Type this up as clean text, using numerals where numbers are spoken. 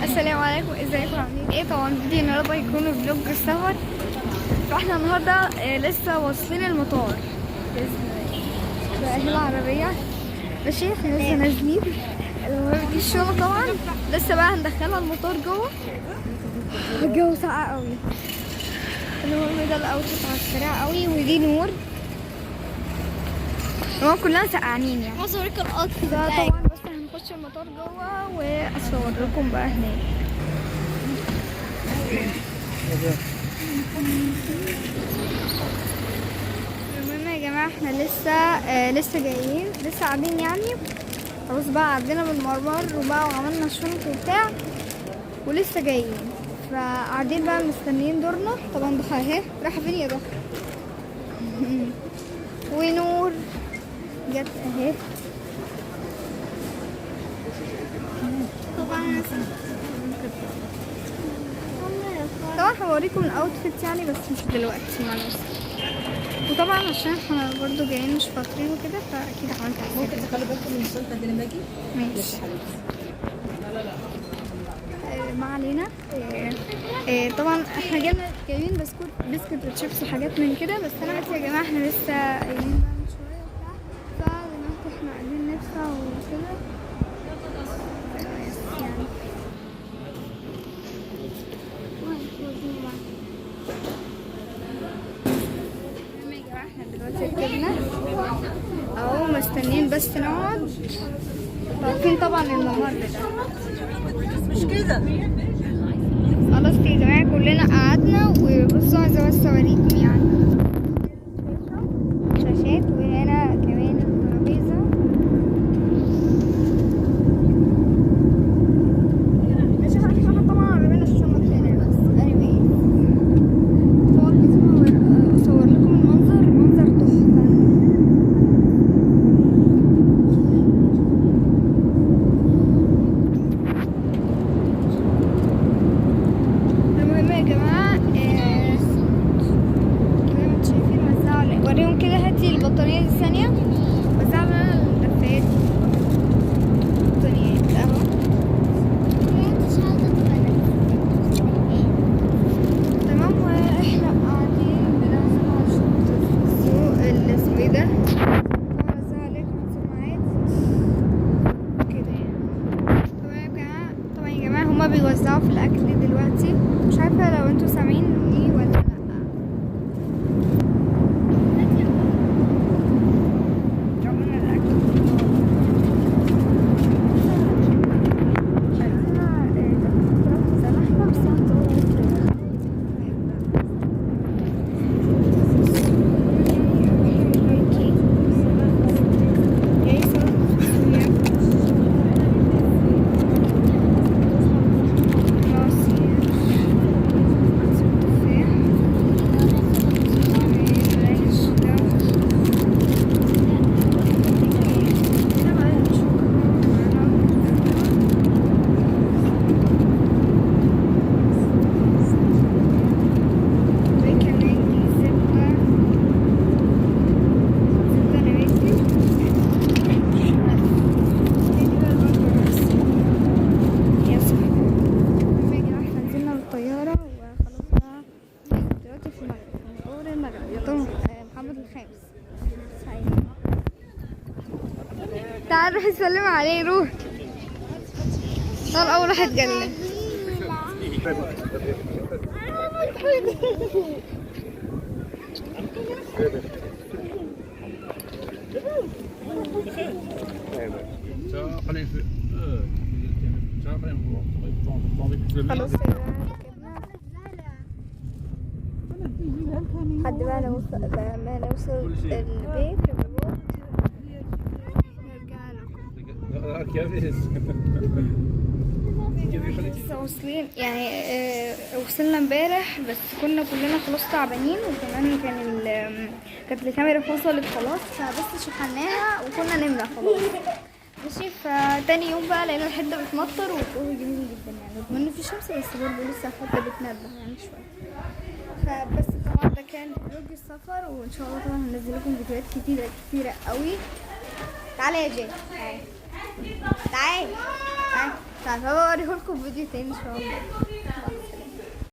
السلام عليكم، ازيكم عاملين ايه؟ طبعا فيديو النهارده هيكون فلوج السفر. فاحنا النهارده لسه واصلين المطار باهي العربيه. ماشي، احنا لسه نازلين المهم دي الشغل. طبعا لسه بقى هندخلها المطار جوه. الجو ساقع قوي. المهم ده الاوتفيت على السريع قوي، ودي نور. هو كلنا سقعانين يعني. هصوركم الاوتفيت ده بتاعي. طبعا بس هنخش المطار جوه واصور لكم بقى هناك. المهم يا جماعه احنا لسه جايين، لسه قاعدين يعني. خلاص بقى عدينا بالمرمر وبقى وعملنا الشنط وبتاع ولسه جايين، فقاعدين بقى مستنيين دورنا. طبعا ضحى اهي، رايحه فين يا ضحى؟ ونور جت اهي. طبعا هوريكم الاوتفيت يعني، بس مش دلوقتي معلش. وطبعا عشان احنا برضو جايين مش فاطرين وكده، فاكيد عملت حاجه. ممكن تخلي بالكم من الشنطه دي لما اجي. ماشي. ما علينا. طبعا احنا جايبين بسكوت وشيبس وحاجات من كده. بس انا قلت يا جماعه احنا لسه قايلين بقى من شويه وبتاع، فدلوقتي احنا قاعدين نفطر وكده يعني. احنا دلوقتي ركبنا اهو، مستنيين بس نقعد. واقفين طبعا الممر ده مش كده. خلاص يا جماعه كلنا قعدنا. وبصوا عايزه بس اوريكم يعني شاشات، وهنا كمان الترابيزه. مش عارفه احنا طبعا عاملين الشنط هنا بس anyway. طبعا اصور لكم المنظر تحفه. المهم يا جماعه زي ما انتم شايفين وزعوا وريهم كده. هاتي البطانيه دي ثانيه. وزعوا لنا الدفايات، البطانيات اهو. تمام. واحنا قاعدين بنعزم على السوق اللي اسمه ايه ده. طبعا وزعوا عليكم سماعات كده يعني. طبعا يا جماعه هما بيوزعوا في الاكل دلوقتي. مش عارفه لو انتوا سامعيني ولا لا. عملنا الاكل تعال روح سلم عليه. روح. طال اول واحد جلة. خلاص لحد ما نوصل البيت لسه واصلين يعني. وصلنا امبارح بس كنا كلنا خلاص تعبانين. وكمان كانت الكاميرا فصلت خلاص، فبس شحناها وكنا نمنا خلاص. ماشي. فتاني يوم بقى لقينا الحته بتمطر والجو جميل جدا يعني، رغم ان في شمس بس برضه لسه الحته بتندع يعني شويه. فبس طبعا ده كان فلوج السفر، وان شاء الله طبعا هنزل لكم فيديوهات كتيره قوي. تعالى يا جاي، تعالى تعالى طيب هبقى اوريهولكم في فيديو تاني ان شاء الله.